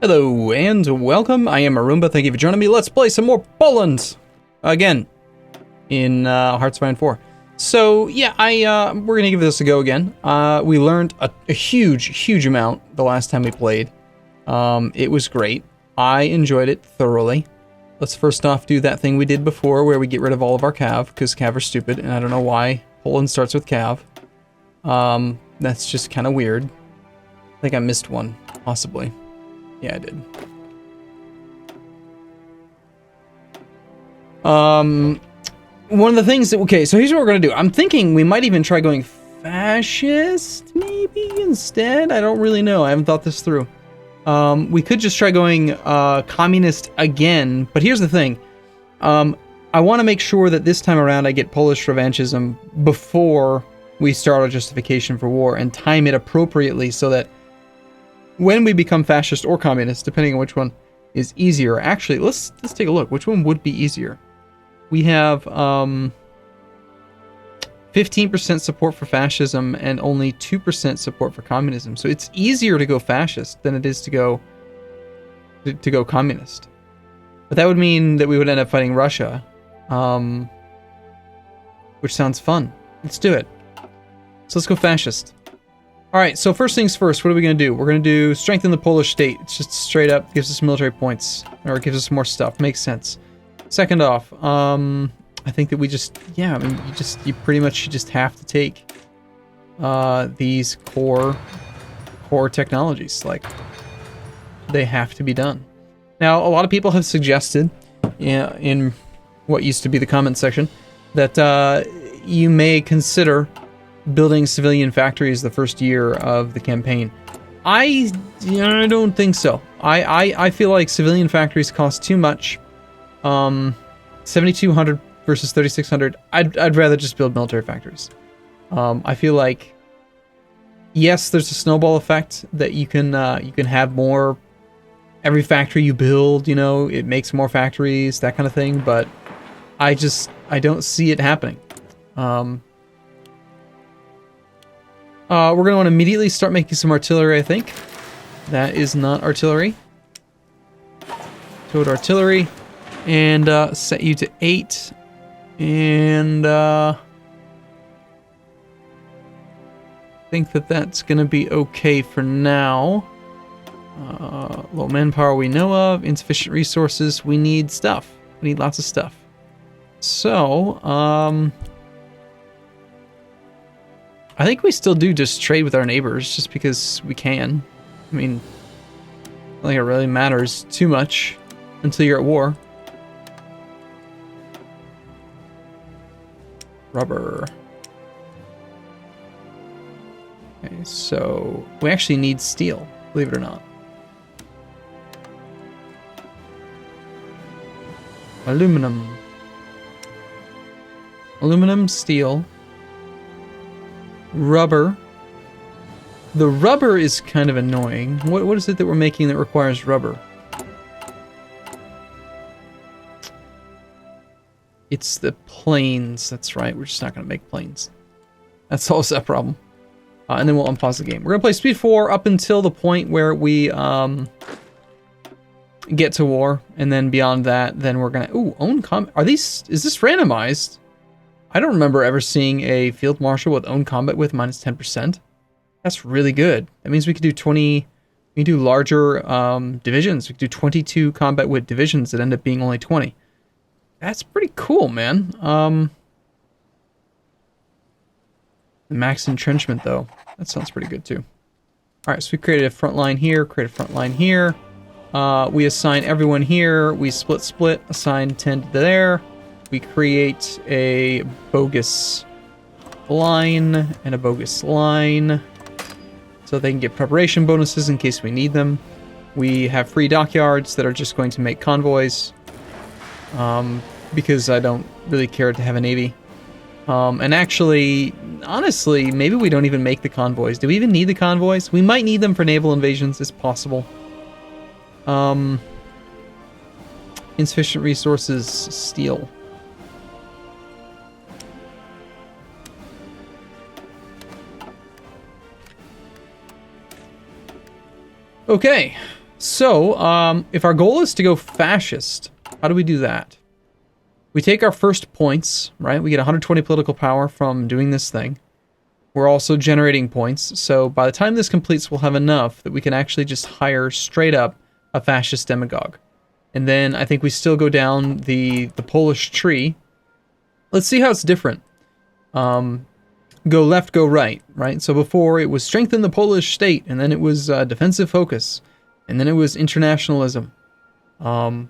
Hello and welcome. I am Arumba. Thank you for joining me. Let's play some more Poland again in Hearts of Iron 4. So yeah, we're gonna give this a go again. We learned a huge amount the last time we played. It was great. I enjoyed it thoroughly. Let's first off do that thing we did before, where we get rid of all of our cav because cav are stupid, and I don't know why Poland starts with cav. That's just kind of weird. I think I missed one, possibly. Yeah, I did. One of the things that... Okay, so here's what we're going to do. I'm thinking we might even try going fascist, maybe, instead? I don't really know. I haven't thought this through. We could just try going communist again, but here's the thing. I want to make sure that this time around I get Polish revanchism before we start our justification for war and time it appropriately so that when we become fascist or communist, depending on which one is easier. Actually, let's take a look. Which one would be easier? We have 15% support for fascism and only 2% support for communism. So it's easier to go fascist than it is to go communist. But that would mean that we would end up fighting Russia, which sounds fun. Let's do it. So let's go fascist. Alright, so first things first, what are we going to do? We're going to do strengthen the Polish state. It's just straight up gives us military points, or it gives us more stuff. Makes sense. Second off, I think that we just, yeah, I mean, you pretty much just have to take these core technologies. Like, they have to be done. Now, a lot of people have suggested, in what used to be the comment section, that you may consider building civilian factories the first year of the campaign. I don't think so. I feel like civilian factories cost too much. 7,200 versus 3,600. I'd rather just build military factories. I feel like, yes, there's a snowball effect that you can have more. Every factory you build, you know, it makes more factories, that kind of thing. But I don't see it happening. We're going to want to immediately start making some artillery, I think. That is not artillery. Toad artillery. And set you to 8. And I think that that's going to be okay for now. Low manpower we know of. Insufficient resources. We need stuff. We need lots of stuff. So, I think we still do just trade with our neighbors just because we can. I mean, I don't think it really matters too much until you're at war. Rubber. Okay, so we actually need steel, believe it or not. Aluminum. Aluminum, steel. Rubber. The rubber is kind of annoying. What is it that we're making that requires rubber? It's the planes. That's right. We're just not going to make planes. That solves that problem. And then we'll unpause the game. We're going to play Speed 4 up until the point where we get to war. And then beyond that, then we're going to... Ooh, own combat. Is this randomized? I don't remember ever seeing a field marshal with own combat with minus 10%. That's really good. That means we could do 20... We can do larger divisions. We could do 22 combat with divisions that end up being only 20. That's pretty cool, man. The max entrenchment, though. That sounds pretty good, too. Alright, so we created a front line here, create a front line here. We assign everyone here. We split, assign 10 to there. We create a bogus line and a bogus line so they can get preparation bonuses in case we need them. We have free dockyards that are just going to make convoys because I don't really care to have a navy. And actually, honestly, maybe we don't even make the convoys. Do we even need the convoys? We might need them for naval invasions. It's possible. Insufficient resources, steel. Okay, So, if our goal is to go fascist, how do we do that? We take our first points, right? We get 120 political power from doing this thing. We're also generating points, so by the time this completes, we'll have enough that we can actually just hire straight up a fascist demagogue. And then I think we still go down the Polish tree. Let's see how it's different. Go left, go right, right? So before it was strengthen the Polish state, and then it was defensive focus, and then it was internationalism. You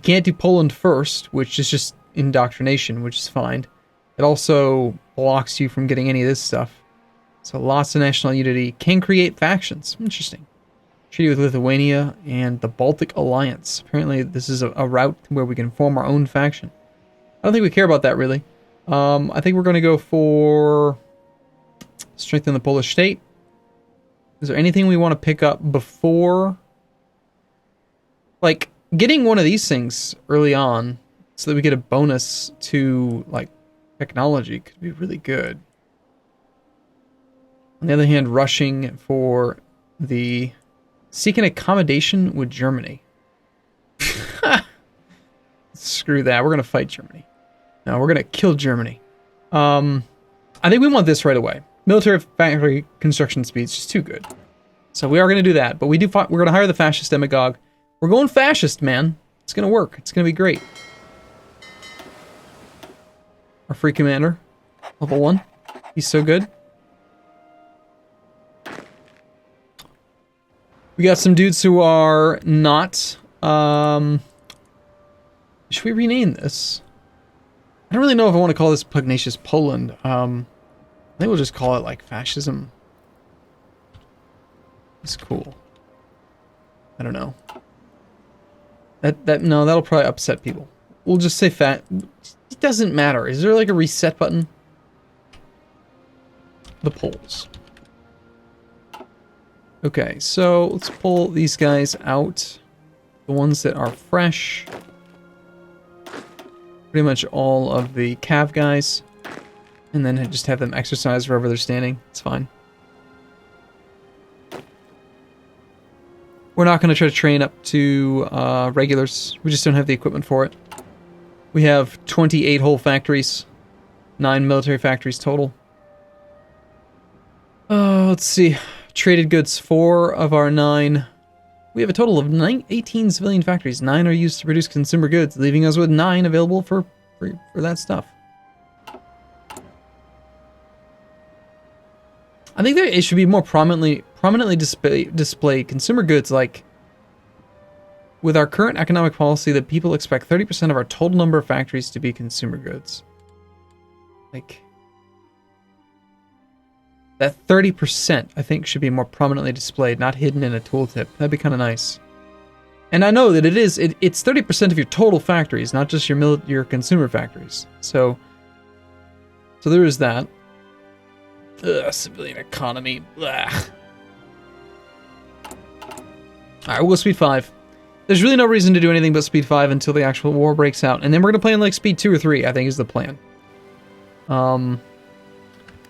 can't do Poland first, which is just indoctrination, which is fine. It also blocks you from getting any of this stuff. So lots of national unity can create factions. Interesting. Treaty with Lithuania and the Baltic Alliance. Apparently this is a route where we can form our own faction. I don't think we care about that really. I think we're going to go for strengthen the Polish state. Is there anything we want to pick up before? Like, getting one of these things early on so that we get a bonus to, like, technology could be really good. On the other hand, rushing for the seek an accommodation with Germany. Screw that. We're going to fight Germany. No, we're going to kill Germany. I think we want this right away. Military factory construction speed is just too good. So we are going to do that. But we're going to hire the fascist demagogue. We're going fascist, man. It's going to work. It's going to be great. Our free commander. Level 1. He's so good. We got some dudes who are not... should we rename this? I don't really know if I want to call this Pugnacious Poland. I think we'll just call it like fascism. It's cool. I don't know. No, that'll probably upset people. We'll just say fat. It doesn't matter. Is there like a reset button? The polls. Okay, so let's pull these guys out. The ones that are fresh. Pretty much all of the Cav guys. And then just have them exercise wherever they're standing. It's fine. We're not going to try to train up to regulars. We just don't have the equipment for it. We have 28 whole factories. 9 military factories total. Let's see. Traded goods, 4 of our 9. We have a total of 18 civilian factories. 9 are used to produce consumer goods, leaving us with 9 available for that stuff. I think that it should be more prominently display consumer goods, like with our current economic policy that people expect 30% of our total number of factories to be consumer goods. Like that 30% I think should be more prominently displayed, not hidden in a tooltip. That'd be kind of nice. And I know that it's 30% of your total factories, not just your consumer factories. So there is that. Ugh, civilian economy. Blah. Alright, we'll go speed 5. There's really no reason to do anything but speed 5 until the actual war breaks out. And then we're going to play in like speed 2 or 3, I think is the plan.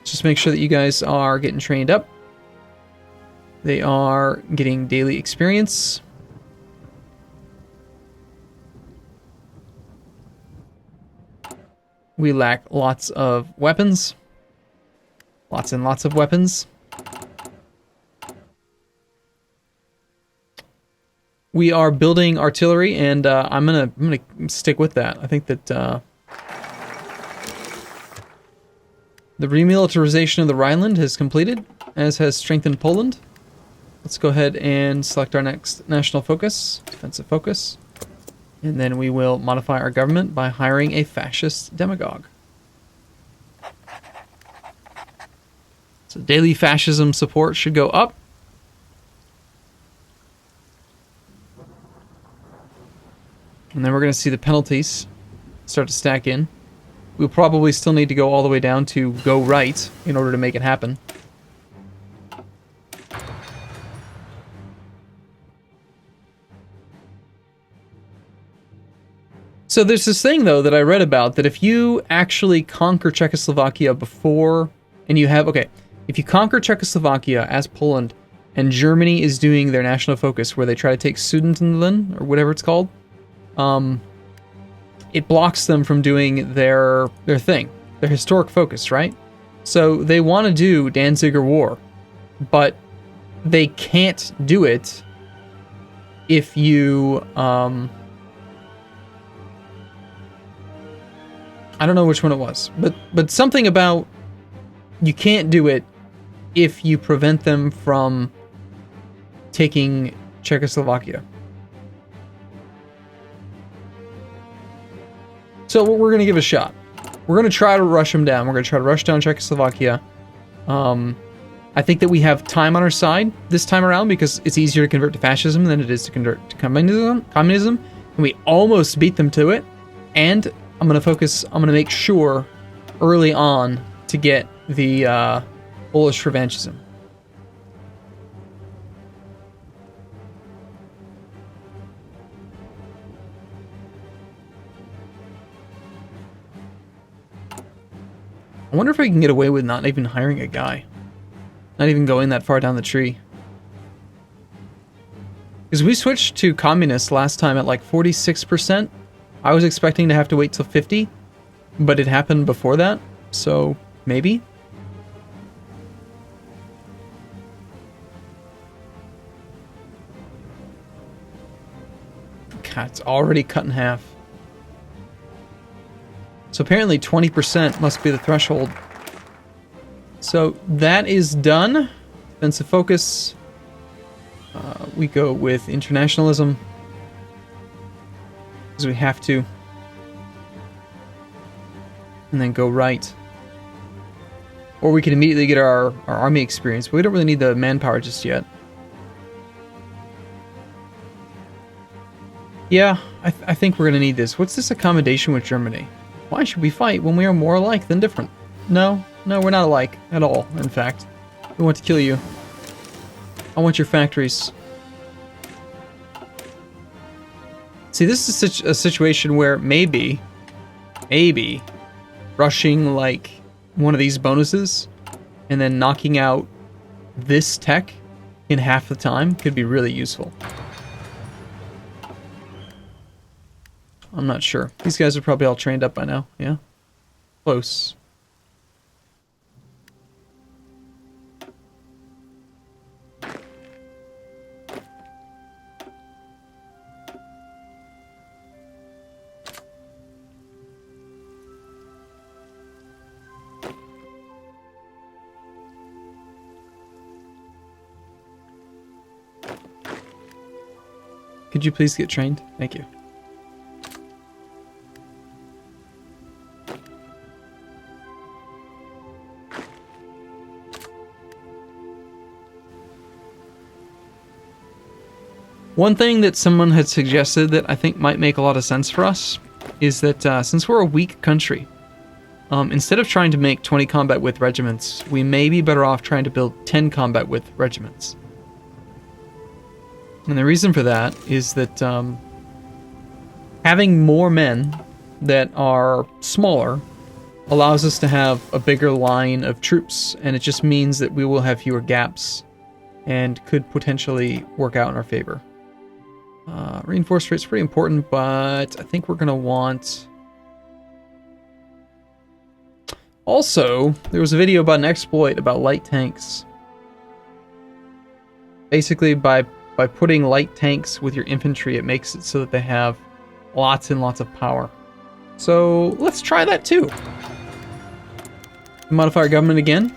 Just make sure that you guys are getting trained up. They are getting daily experience. We lack lots of weapons. Lots and lots of weapons. We are building artillery, and I'm gonna stick with that. I think that the remilitarization of the Rhineland has completed, as has strengthened Poland. Let's go ahead and select our next national focus, defensive focus, and then we will modify our government by hiring a fascist demagogue. So daily fascism support should go up. And then we're going to see the penalties start to stack in. We'll probably still need to go all the way down to go right in order to make it happen. So there's this thing, though, that I read about, that if you actually conquer Czechoslovakia before, and you have, okay, if you conquer Czechoslovakia as Poland and Germany is doing their national focus where they try to take Sudetenland, or whatever it's called, it blocks them from doing their thing, their historic focus, right? So they want to do Danziger War, but they can't do it if you, I don't know which one it was, but something about you can't do it if you prevent them from taking Czechoslovakia. So we're going to give it a shot. We're going to try to rush them down. We're going to try to rush down Czechoslovakia. I think that we have time on our side this time around because it's easier to convert to fascism than it is to convert to communism. And we almost beat them to it. And I'm going to make sure early on to get the Polish revanchism. I wonder if I can get away with not even hiring a guy. Not even going that far down the tree. Because we switched to communist last time at like 46%. I was expecting to have to wait till 50, but it happened before that, so maybe? God, it's already cut in half. So apparently 20% must be the threshold. So that is done. Defensive focus. We go with internationalism. Because we have to. And then go right. Or we can immediately get our army experience, but we don't really need the manpower just yet. Yeah, I think we're going to need this. What's this accommodation with Germany? Why should we fight when we are more alike than different? No, we're not alike at all, in fact. We want to kill you. I want your factories. See, this is a situation where maybe, rushing like one of these bonuses and then knocking out this tech in half the time could be really useful. I'm not sure. These guys are probably all trained up by now, yeah? Close. Could you please get trained? Thank you. One thing that someone had suggested that I think might make a lot of sense for us is that since we're a weak country, instead of trying to make 20 combat with regiments, we may be better off trying to build 10 combat with regiments. And the reason for that is that having more men that are smaller allows us to have a bigger line of troops, and it just means that we will have fewer gaps and could potentially work out in our favor. Reinforced rate's pretty important, but I think we're going to want... Also, there was a video about an exploit about light tanks. Basically, by putting light tanks with your infantry, it makes it so that they have lots and lots of power. So, let's try that too. Modify our government again.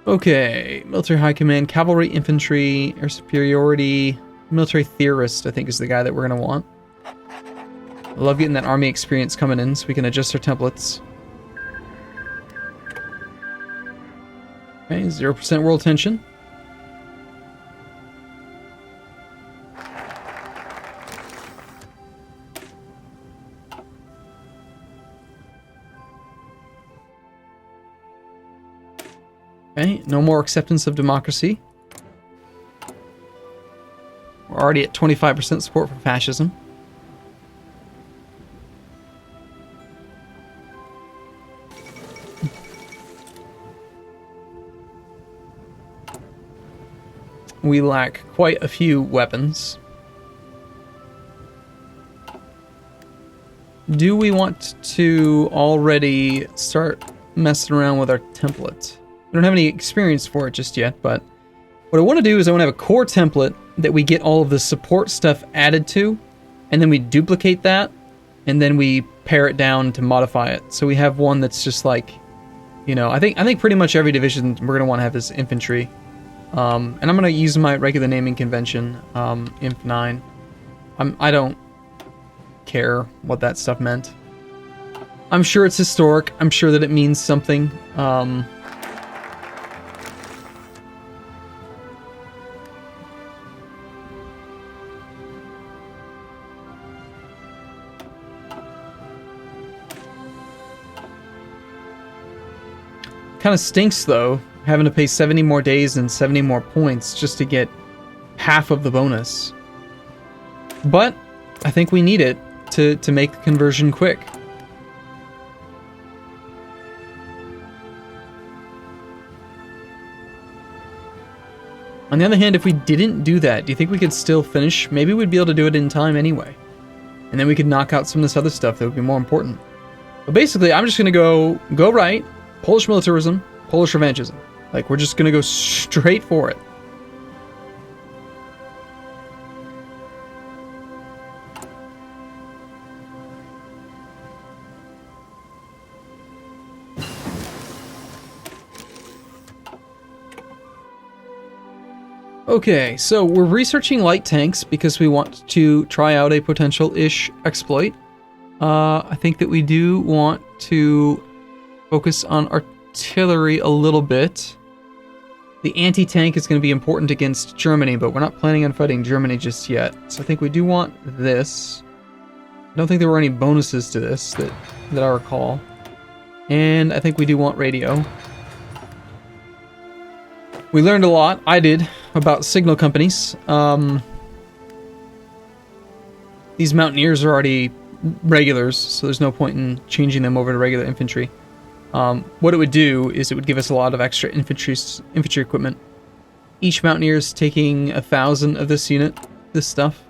Okay, military high command, cavalry, infantry, air superiority, military theorist, I think is the guy that we're going to want. I love getting that army experience coming in so we can adjust our templates. Okay, 0% world tension. Okay, no more acceptance of democracy. We're already at 25% support for fascism. we lack quite a few weapons. Do we want to already start messing around with our template? We don't have any experience for it just yet, but what I want to do is I want to have a core template that we get all of the support stuff added to, and then we duplicate that, and then we pare it down to modify it. So we have one that's just like, you know, I think pretty much every division we're going to want to have is infantry. And I'm going to use my regular naming convention, Imp 9. I don't care what that stuff meant. I'm sure it's historic. I'm sure that it means something. Kind of stinks though, having to pay 70 more days and 70 more points just to get half of the bonus. But I think we need it to make the conversion quick. On the other hand, if we didn't do that, do you think we could still finish? Maybe we'd be able to do it in time anyway. And then we could knock out some of this other stuff that would be more important. But basically, I'm just going to go right, Polish militarism, Polish revanchism. Like, we're just going to go straight for it. Okay, so we're researching light tanks because we want to try out a potential-ish exploit. I think that we do want to focus on artillery a little bit. The anti-tank is going to be important against Germany, but we're not planning on fighting Germany just yet. So I think we do want this. I don't think there were any bonuses to this that I recall. And I think we do want radio. We learned a lot, I did, about signal companies. These mountaineers are already regulars, so there's no point in changing them over to regular infantry. What it would do is it would give us a lot of extra infantry equipment. Each mountaineer is taking 1,000 of this unit, this stuff.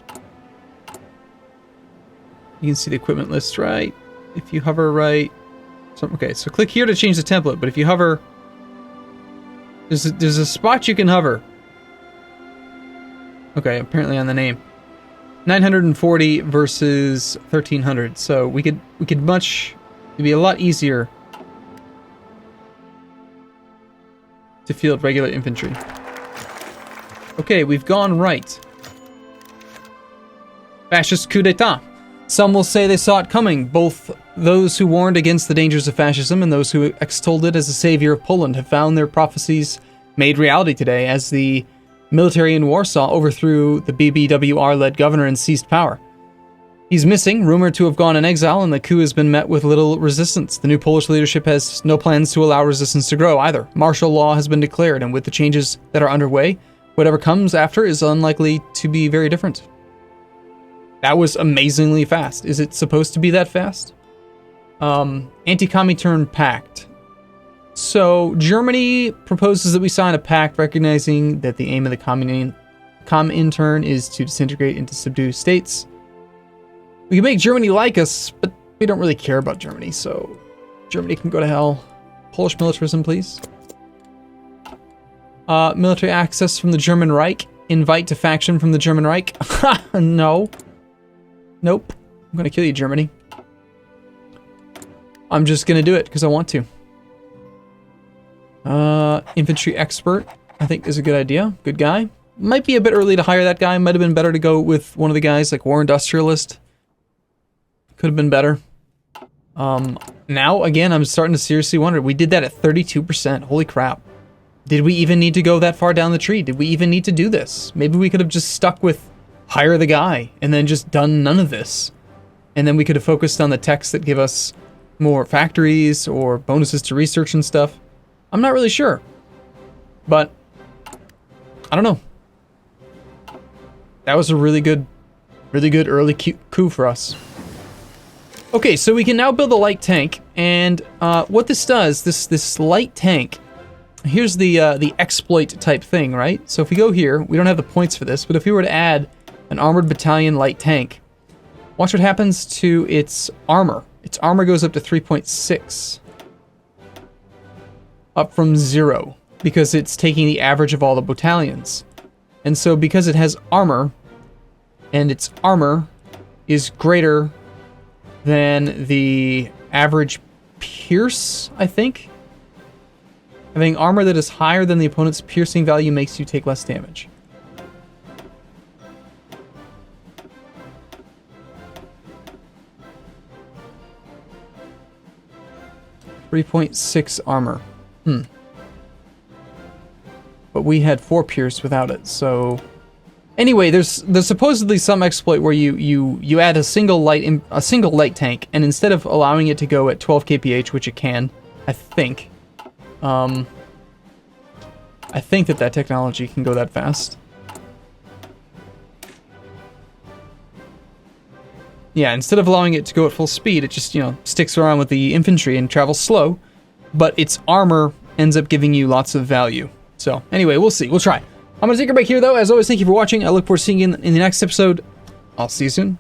You can see the equipment list right. If you hover right... okay, so click here to change the template, but if you hover... There's a spot you can hover. Okay, apparently on the name. 940 versus 1300. So we could much... It'd be a lot easier to field regular infantry. Okay, we've gone right. Fascist coup d'etat. Some will say they saw it coming. Both those who warned against the dangers of fascism and those who extolled it as a savior of Poland have found their prophecies made reality today as the military in Warsaw overthrew the WWII-led governor and seized power. He's missing, rumored to have gone in exile, and the coup has been met with little resistance. The new Polish leadership has no plans to allow resistance to grow either. Martial law has been declared, and with the changes that are underway, whatever comes after is unlikely to be very different. That was amazingly fast. Is it supposed to be that fast? Anti-Comintern Pact. So, Germany proposes that we sign a pact recognizing that the aim of the Comintern is to disintegrate into subdued states. We can make Germany like us, but we don't really care about Germany, so Germany can go to hell. Polish militarism, please. Military access from the German Reich. Invite to faction from the German Reich. No. Nope. I'm gonna kill you, Germany. I'm just gonna do it because I want to. Infantry expert, I think is a good idea. Good guy. Might be a bit early to hire that guy. Might have been better to go with one of the guys like War Industrialist. Could have been better. Now, again, I'm starting to seriously wonder. We did that at 32%. Holy crap. Did we even need to go that far down the tree? Did we even need to do this? Maybe we could have just stuck with hire the guy and then just done none of this. And then we could have focused on the techs that give us more factories or bonuses to research and stuff. I'm not really sure. But I don't know. That was a really good early coup for us. Okay, so we can now build a light tank, and what this does, this light tank here's the exploit type thing, right? So if we go here, we don't have the points for this, but if we were to add an armored battalion light tank, watch what happens to its armor. Its armor goes up to 3.6. Up from 0, because it's taking the average of all the battalions. And so because it has armor, and its armor is greater than the average pierce, I think. Having armor that is higher than the opponent's piercing value makes you take less damage. .6 armor. But we had 4 pierce without it, so... Anyway, there's supposedly some exploit where you add a single light tank, and instead of allowing it to go at 12 kph, which it can, I think that technology can go that fast. Yeah, instead of allowing it to go at full speed, it just, sticks around with the infantry and travels slow, but its armor ends up giving you lots of value. So, anyway, we'll see. We'll try. I'm going to take a break here, though. As always, thank you for watching. I look forward to seeing you in the next episode. I'll see you soon.